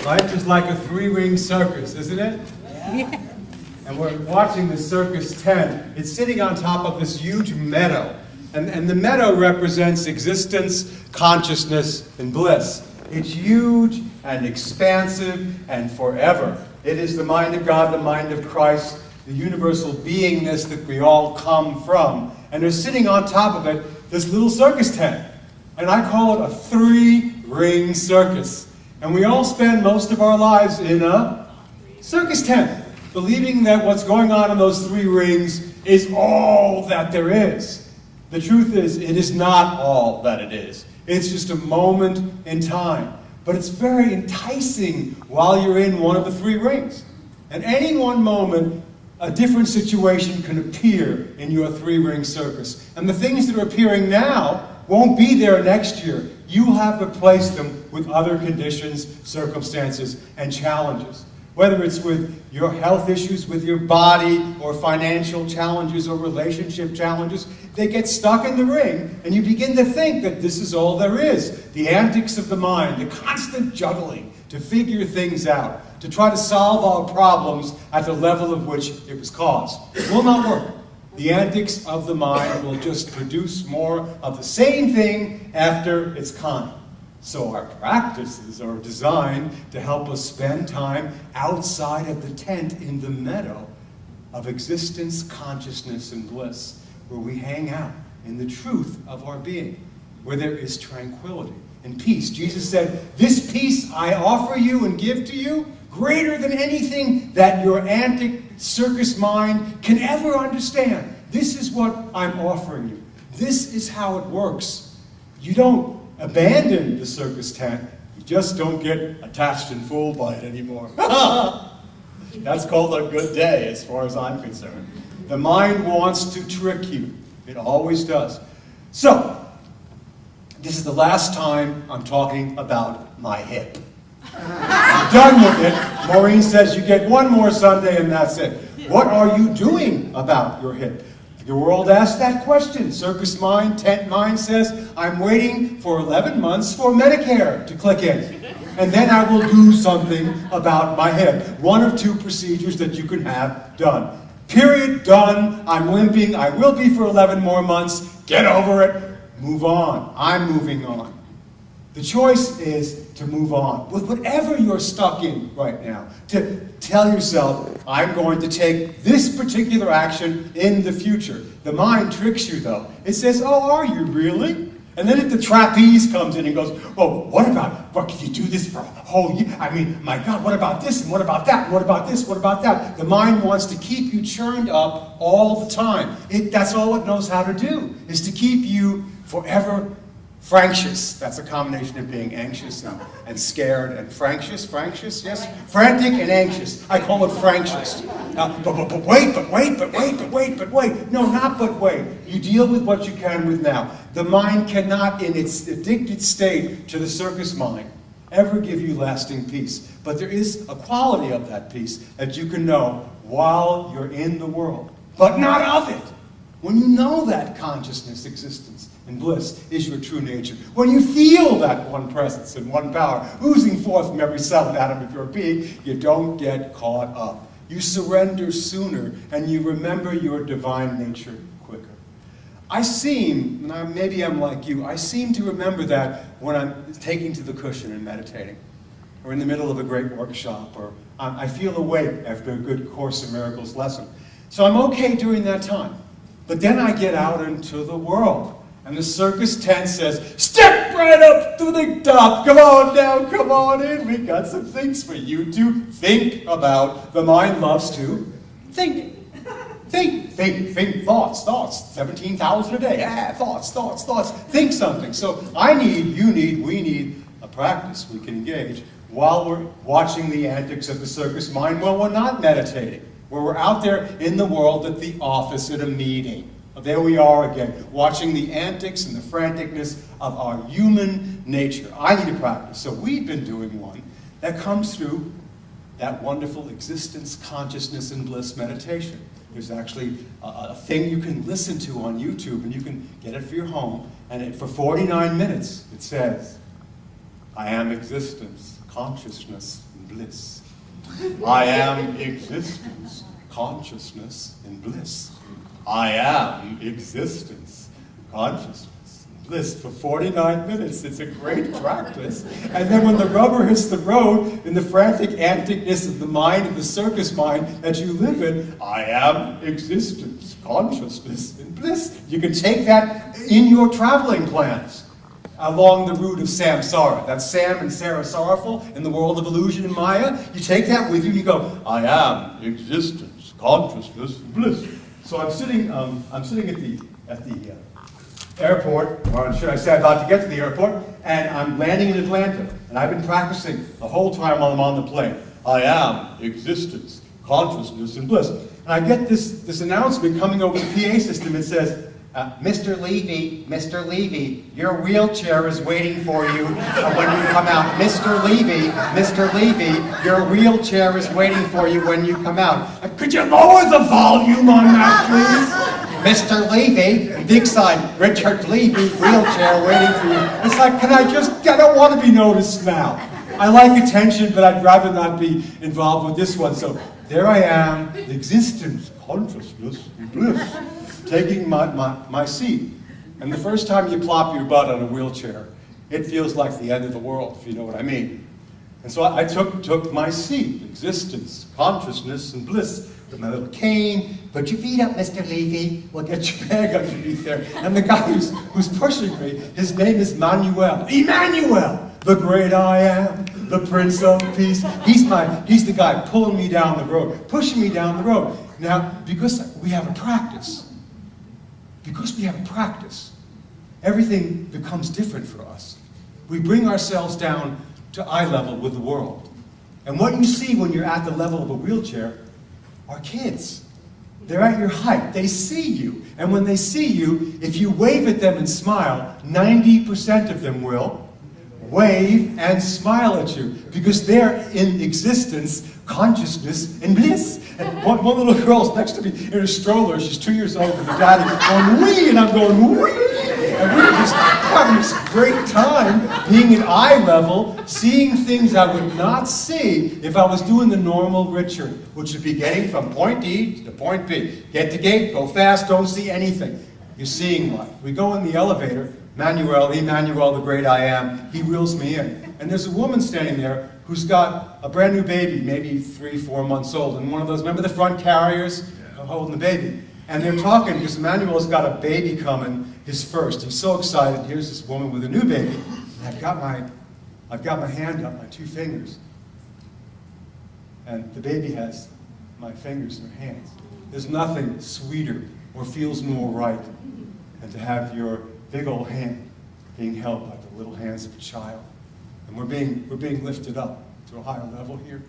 Life is like a three-ring circus, isn't it? Yeah. And we're watching the circus tent. It's sitting on top of this huge meadow. And the meadow represents existence, consciousness, and bliss. It's huge and expansive and forever. It is the mind of God, the mind of Christ, the universal beingness that we all come from. And they're sitting on top of it, this little circus tent. And I call it a three-ring circus. And we all spend most of our lives in a circus tent, believing that what's going on in those three rings is all that there is. The truth is, it is not all that it is. It's just a moment in time. But it's very enticing while you're in one of the three rings. At any one moment, a different situation can appear in your three-ring circus. And the things that are appearing now won't be there next year. You have replaced them with other conditions, circumstances, and challenges. Whether it's with your health issues, with your body, or financial challenges, or relationship challenges, they get stuck in the ring, and you begin to think that this is all there is. The antics of the mind, the constant juggling to figure things out, to try to solve our problems at the level of which it was caused. It will not work. The antics of the mind will just produce more of the same thing after its kind. So our practices are designed to help us spend time outside of the tent in the meadow of existence, consciousness, and bliss, where we hang out in the truth of our being, where there is tranquility and peace. Jesus said, "This peace I offer you and give to you, greater than anything that your antic circus mind can ever understand. This is what I'm offering you. This is how it works." You don't abandon the circus tent, you just don't get attached and fooled by it anymore. That's called a good day as far as I'm concerned. The mind wants to trick you. It always does. So, this is the last time I'm talking about my hip. I'm done with it. Maureen says you get one more Sunday and that's it. What are you doing about your hip? The world asks that question. Circus mind, tent mind says, I'm waiting for 11 months for Medicare to click in. And then I will do something about my hip. One of two procedures that you can have done. Period, done. I'm limping. I will be for 11 more months. Get over it. Move on. I'm moving on. The choice is to move on with whatever you're stuck in right now. To tell yourself, I'm going to take this particular action in the future. The mind tricks you though. It says, oh, are you really? And then if the trapeze comes in and goes, oh, what about, what can you do this for a whole year? I mean, my God, what about this and what about that? What about this? What about that? The mind wants to keep you churned up all the time. That's all it knows how to do, is to keep you forever fractious. That's a combination of being anxious and scared and fractious, yes? Frantic and anxious. I call it fractious. But wait. No, not but wait. You deal with what you can with now. The mind cannot, in its addicted state to the circus mind, ever give you lasting peace. But there is a quality of that peace that you can know while you're in the world, but not of it. When you know that consciousness, existence, and bliss is your true nature, when you feel that one presence and one power oozing forth from every cell and atom of your being, you don't get caught up. You surrender sooner, and you remember your divine nature quicker. Maybe I'm like you, I seem to remember that when I'm taking to the cushion and meditating, or in the middle of a great workshop, or I feel awake after a good Course in Miracles lesson. So I'm okay during that time. But then I get out into the world, and the circus tent says, step right up to the top. Come on down, come on in. We got some things for you to think about. The mind loves to think. Think, thoughts, 17,000 a day. Yeah, thoughts. Think something. So we need a practice we can engage while we're watching the antics of the circus mind while we're not meditating. Where we're out there in the world at the office at a meeting. There we are again, watching the antics and the franticness of our human nature. I need to practice. So we've been doing one that comes through that wonderful existence, consciousness, and bliss meditation. There's actually a thing you can listen to on YouTube, and you can get it for your home. And for 49 minutes, it says, I am existence, consciousness, bliss. I am existence, consciousness, and bliss. I am existence, consciousness, and bliss. For 49 minutes, it's a great practice. And then when the rubber hits the road, in the frantic anticness of the mind, of the circus mind that you live in, I am existence, consciousness, and bliss. You can take that in your traveling plans along the route of samsara. That's Sam and Sarah Sorrowful in the world of illusion and Maya. You take that with you and you go, I am existence, consciousness, and bliss. So I'm sitting at the airport, or should I say about to get to the airport, and I'm landing in Atlanta. And I've been practicing the whole time while I'm on the plane. I am existence, consciousness, and bliss. And I get this announcement coming over the PA system. It says, Mr. Levy, your wheelchair is waiting for you when you come out. Mr. Levy, your wheelchair is waiting for you when you come out. Could you lower the volume on that, please? Mr. Levy, big sign, Richard Levy, wheelchair waiting for you. It's like, I don't want to be noticed now. I like attention, but I'd rather not be involved with this one. So there I am, existence, consciousness, and bliss, taking my seat. And the first time you plop your butt on a wheelchair, it feels like the end of the world, if you know what I mean. And so I took my seat, existence, consciousness, and bliss, with my little cane. Put your feet up, Mr. Levy. We'll get your bag underneath there. And the guy who's pushing me, his name is Manuel. Emmanuel, the great I am, the Prince of Peace. He's the guy pulling me down the road, pushing me down the road. Now, because we have a practice, everything becomes different for us. We bring ourselves down to eye level with the world. And what you see when you're at the level of a wheelchair are kids. They're at your height. They see you. And when they see you, if you wave at them and smile, 90% of them will wave and smile at you because they're in existence, consciousness, and bliss. And one little girl's next to me in a stroller. She's 2 years old with her daddy going, wee, and I'm going, wee. And we're just having this great time being at eye level, seeing things I would not see if I was doing the normal Richard, which would be getting from point E to point B. Get to gate, go fast, don't see anything. You're seeing life. We go in the elevator, Emmanuel, the great I am, he reels me in. And there's a woman standing there who's got a brand new baby, maybe 3-4 months old, and one of those, remember the front carriers holding the baby? And they're talking because Emmanuel's got a baby coming, his first. He's so excited. Here's this woman with a new baby. And I've got my hand up, my 2 fingers. And the baby has my fingers in her hands. There's nothing sweeter or feels more right than to have your big old hand being held by the little hands of a child. And we're being lifted up to a higher level here.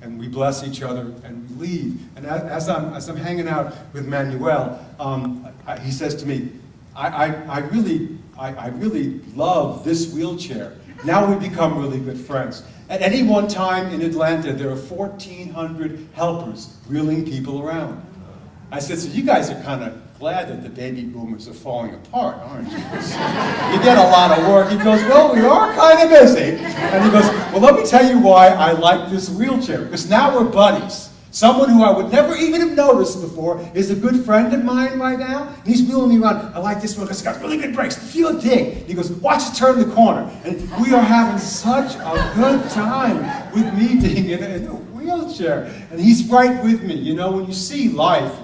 And we bless each other, and we leave. And as I'm hanging out with Manuel, he says to me, I really love this wheelchair. Now we become really good friends. At any one time in Atlanta, there are 1,400 helpers wheeling people around. I said, so you guys are kind of glad that the baby boomers are falling apart, aren't you? You get a lot of work. He goes, well, we are kind of busy. And he goes, well, let me tell you why I like this wheelchair. Because now we're buddies. Someone who I would never even have noticed before is a good friend of mine right now. And he's wheeling me around. I like this one because it's got really good brakes. Feel it dig. He goes, watch it turn the corner. And we are having such a good time with me being in a wheelchair. And he's right with me. You know, when you see life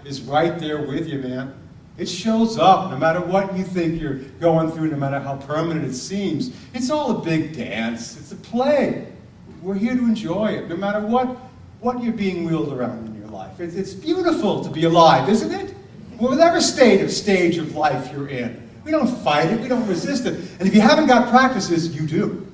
is right there with you, man. It shows up no matter what you think you're going through, no matter how permanent it seems. It's all a big dance. It's a play. We're here to enjoy it, no matter what you're being wheeled around in your life. It's beautiful to be alive, isn't it? Whatever stage of life you're in. We don't fight it, we don't resist it. And if you haven't got practices, you do.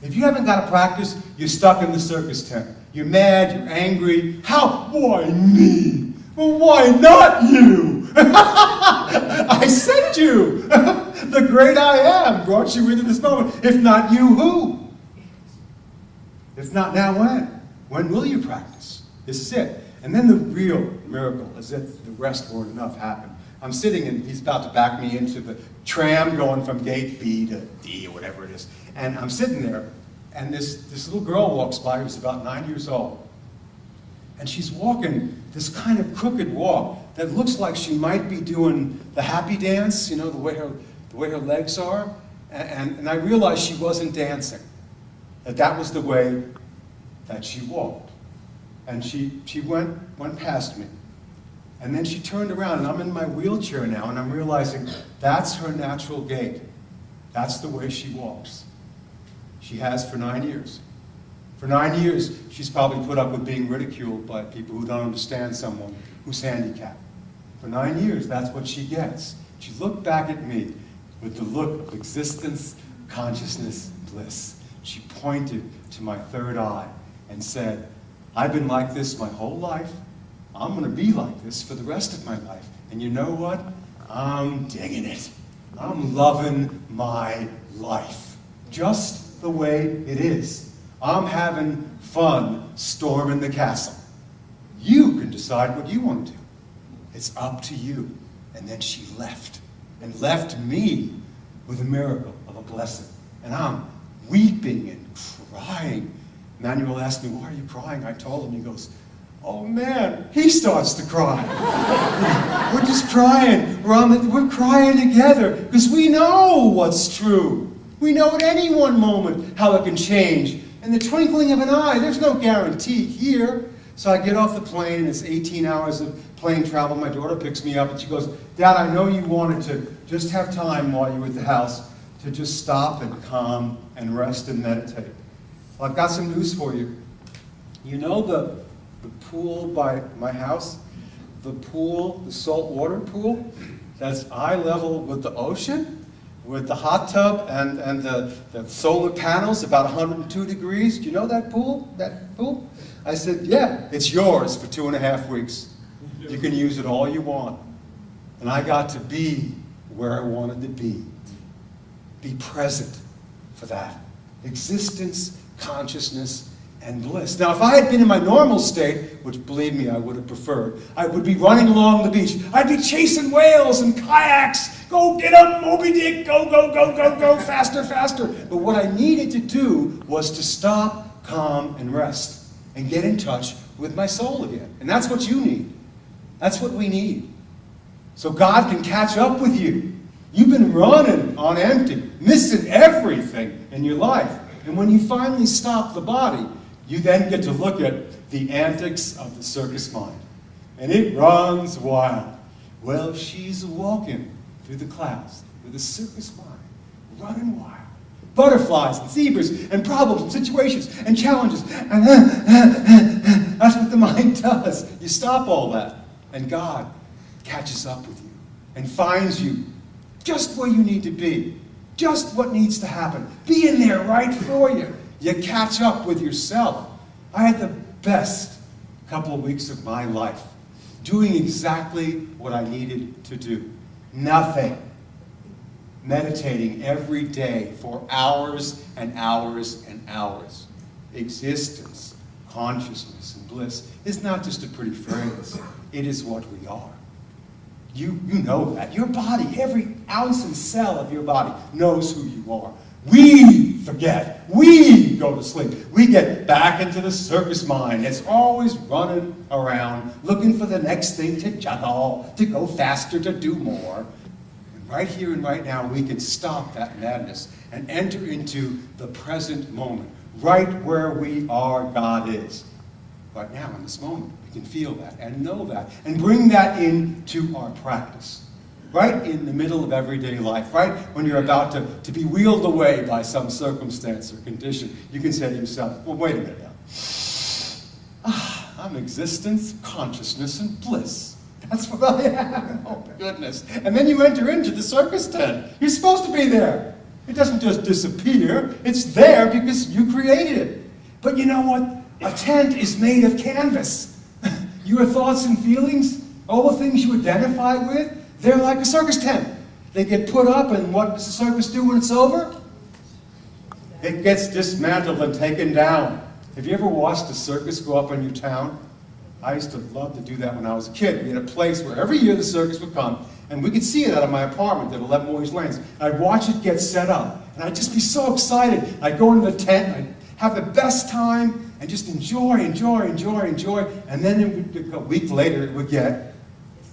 If you haven't got a practice, you're stuck in the circus tent. You're mad, you're angry. How? Why me? Well, why not you? I sent you. The great I am brought you into this moment. If not you, who? If not now, when? When will you practice? This is it. And then the real miracle, as if the rest weren't enough, happened. I'm sitting and he's about to back me into the tram going from gate B to D or whatever it is. And I'm sitting there And this little girl walks by who's about 9 years old. And she's walking this kind of crooked walk that looks like she might be doing the happy dance, you know, the way her legs are. And I realized she wasn't dancing, that was the way that she walked. And she went past me. And then she turned around, and I'm in my wheelchair now, and I'm realizing that's her natural gait. That's the way she walks. She has for 9 years. For 9 years, she's probably put up with being ridiculed by people who don't understand someone who's handicapped. For 9 years, that's what she gets. She looked back at me with the look of existence, consciousness, bliss. She pointed to my third eye and said, I've been like this my whole life. I'm going to be like this for the rest of my life. And you know what? I'm digging it. I'm loving my life, just the way it is. I'm having fun storming the castle. You can decide what you want to do. It's up to you. And then she left, and left me with a miracle of a blessing. And I'm weeping and crying. Manuel asked me, why are you crying? I told him. He goes, oh man, he starts to cry. We're just crying. We're crying together because we know what's true. We know at any one moment how it can change. In the twinkling of an eye, there's no guarantee here. So I get off the plane, and it's 18 hours of plane travel. My daughter picks me up, and she goes, Dad, I know you wanted to just have time while you were at the house to just stop and calm and rest and meditate. Well, I've got some news for you. You know the pool by my house? The pool, the saltwater pool, that's eye level with the ocean? With the hot tub and the solar panels, about 102 degrees. Do you know that pool? That pool? I said, yeah, it's yours for 2.5 weeks. You can use it all you want. And I got to be where I wanted to be. Be present for that. Existence, consciousness, and bliss. Now, if I had been in my normal state, which believe me, I would have preferred, I would be running along the beach. I'd be chasing whales and kayaks. Go get 'em, Moby Dick. Go, go, go, go, go, faster, faster. But what I needed to do was to stop, calm, and rest, and get in touch with my soul again. And that's what you need. That's what we need. So God can catch up with you. You've been running on empty, missing everything in your life. And when you finally stop the body, you then get to look at the antics of the circus mind. And it runs wild. Well, she's walking through the clouds with a circus mind, running wild. Butterflies and zebras and problems and situations and challenges. And that's what the mind does. You stop all that, and God catches up with you and finds you just where you need to be, just what needs to happen, being there right for you. You catch up with yourself. I had the best couple of weeks of my life doing exactly what I needed to do. Nothing. Meditating every day for hours and hours and hours. Existence, consciousness, and bliss is not just a pretty phrase. It is what we are. You know that. Your body, every ounce and cell of your body knows who you are. We forget. We go to sleep. We get back into the circus mind. It's always running around, looking for the next thing to juggle, to go faster, to do more. And right here and right now, we can stop that madness and enter into the present moment. Right where we are, God is. Right now, in this moment, we can feel that and know that and bring that into our practice. Right in the middle of everyday life, right when you're about to be wheeled away by some circumstance or condition, you can say to yourself, well, wait a minute now. I'm existence, consciousness, and bliss. That's what I am. Oh, goodness. And then you enter into the circus tent. You're supposed to be there. It doesn't just disappear. It's there because you created it. But you know what? A tent is made of canvas. Your thoughts and feelings, all the things you identify with, they're like a circus tent. They get put up, and what does the circus do when it's over? It gets dismantled and taken down. Have you ever watched a circus go up in your town? I used to love to do that when I was a kid. We had a place where every year the circus would come, and we could see it out of my apartment at 11 Warriors Lanes. I'd watch it get set up, and I'd just be so excited. I'd go into the tent, I'd have the best time, and just enjoy. And then a week later, it would get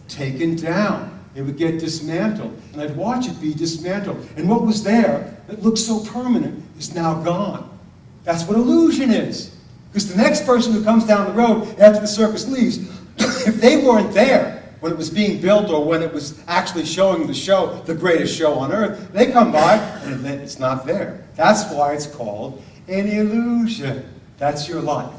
taken down. It would get dismantled. And I'd watch it be dismantled. And what was there that looked so permanent is now gone. That's what illusion is. Because the next person who comes down the road after the circus leaves, if they weren't there when it was being built or when it was actually showing the show, the greatest show on earth, they come by and it's not there. That's why it's called an illusion. That's your life.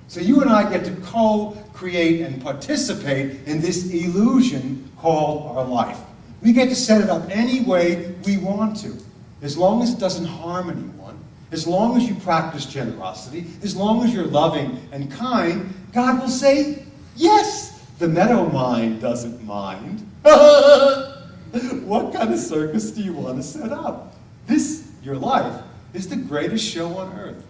So you and I get to co-create and participate in this illusion called our life. We get to set it up any way we want to, as long as it doesn't harm anyone, as long as you practice generosity, as long as you're loving and kind. God will say, yes. The meadow mind doesn't mind. What kind of circus do you want to set up? This, your life, is the greatest show on earth.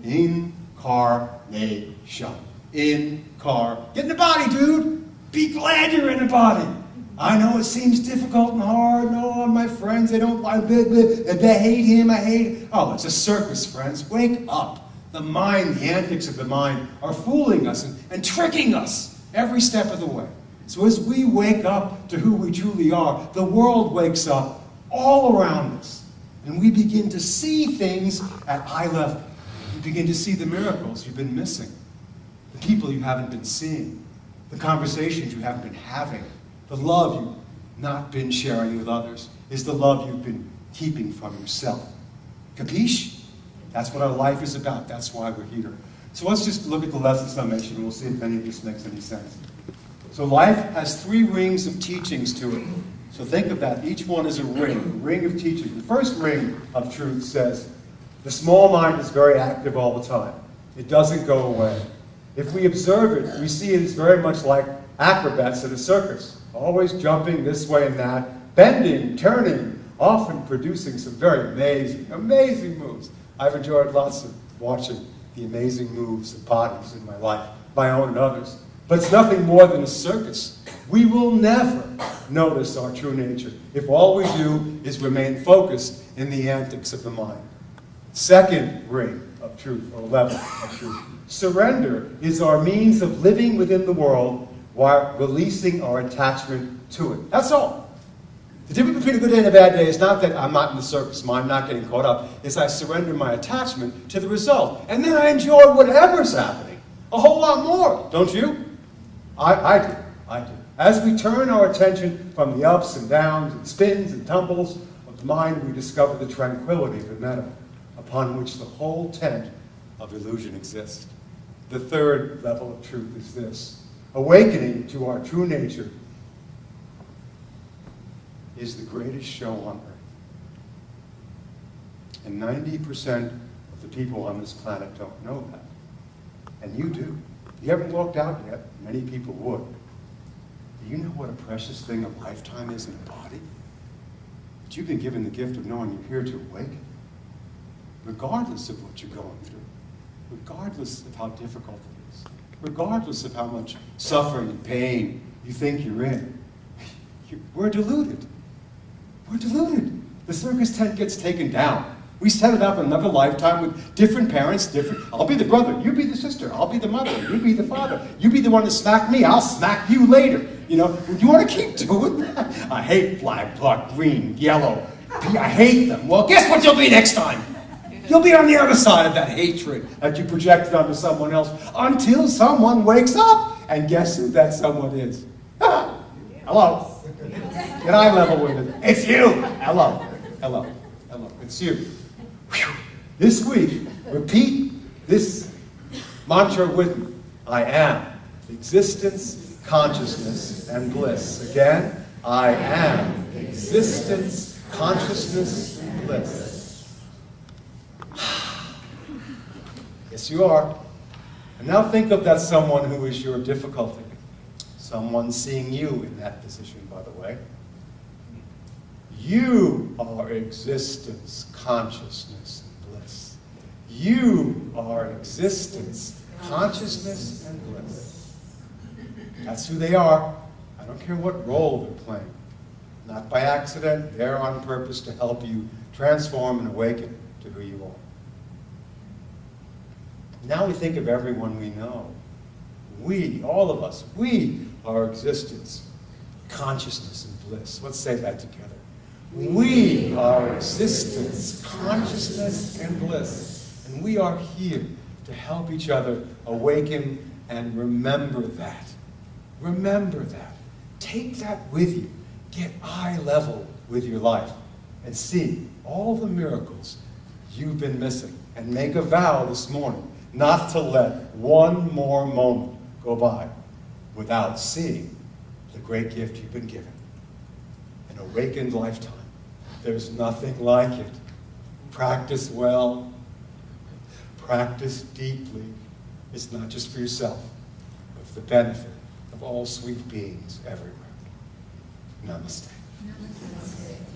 Incarnation. Get in the body, dude. Be glad you're in the body. I know it seems difficult and hard. No, my friends, they don't like it. They hate him, I hate it. Oh, it's a circus, friends. Wake up. The mind, the antics of the mind are fooling us and tricking us every step of the way. So as we wake up to who we truly are, the world wakes up all around us. And we begin to see things at eye level. You begin to see the miracles you've been missing, the people you haven't been seeing, the conversations you haven't been having, the love you've not been sharing with others is the love you've been keeping from yourself. Capiche? That's what our life is about. That's why we're here. So let's just look at the lessons I mentioned, and we'll see if any of this makes any sense. So life has 3 rings of teachings to it. So think of that. Each one is a ring of teaching. The first ring of truth says, the small mind is very active all the time. It doesn't go away. If we observe it, we see it as very much like acrobats at a circus, always jumping this way and that, bending, turning, often producing some very amazing moves. I've enjoyed lots of watching the amazing moves of bodies in my life, my own and others. But it's nothing more than a circus. We will never notice our true nature if all we do is remain focused in the antics of the mind. Second ring of truth, or level of truth. Surrender is our means of living within the world while releasing our attachment to it. That's all. The difference between a good day and a bad day is not that I'm not in the circus mind, I'm not getting caught up. It's I surrender my attachment to the result. And then I enjoy whatever's happening a whole lot more, don't you? I do. As we turn our attention from the ups and downs and spins and tumbles of the mind, we discover the tranquility of the meadow upon which the whole tent of illusion exists. The third level of truth is this. Awakening to our true nature is the greatest show on earth. And 90% of the people on this planet don't know that. And you do. You haven't walked out yet. Many people would. Do you know what a precious thing a lifetime is in a body? That you've been given the gift of knowing you're here to awaken, regardless of what you're going through, regardless of how difficult it is, regardless of how much suffering and pain you think you're in. We're deluded. We're deluded. The circus tent gets taken down. We set it up in another lifetime with different parents, I'll be the brother, you be the sister, I'll be the mother, you be the father, you be the one to smack me, I'll smack you later. You know, you want to keep doing that? I hate black, green, yellow. I hate them. Well, guess what you'll be next time? You'll be on the other side of that hatred that you projected onto someone else until someone wakes up. And guess who that someone is? Hello. Get eye level with it. It's you. Hello. It's you. Whew. This week, repeat this mantra with me. I am existence, consciousness, and bliss. Again, I am existence, consciousness, and bliss. Yes, you are. And now think of that someone who is your difficulty. Someone seeing you in that position, by the way. You are existence, consciousness, and bliss. You are existence, consciousness, and bliss. That's who they are. I don't care what role they're playing. Not by accident, they're on purpose to help you transform and awaken to who you are. Now we think of everyone we know. We, all of us, we are existence, consciousness, and bliss. Let's say that together. We are existence, consciousness, and bliss. And we are here to help each other awaken and remember that. Remember that. Take that with you. Get eye level with your life and see all the miracles you've been missing. And make a vow this morning not to let one more moment go by without seeing the great gift you've been given. An awakened lifetime. There's nothing like it. Practice well. Practice deeply. It's not just for yourself, but for the benefit of all sweet beings everywhere. Namaste. Namaste.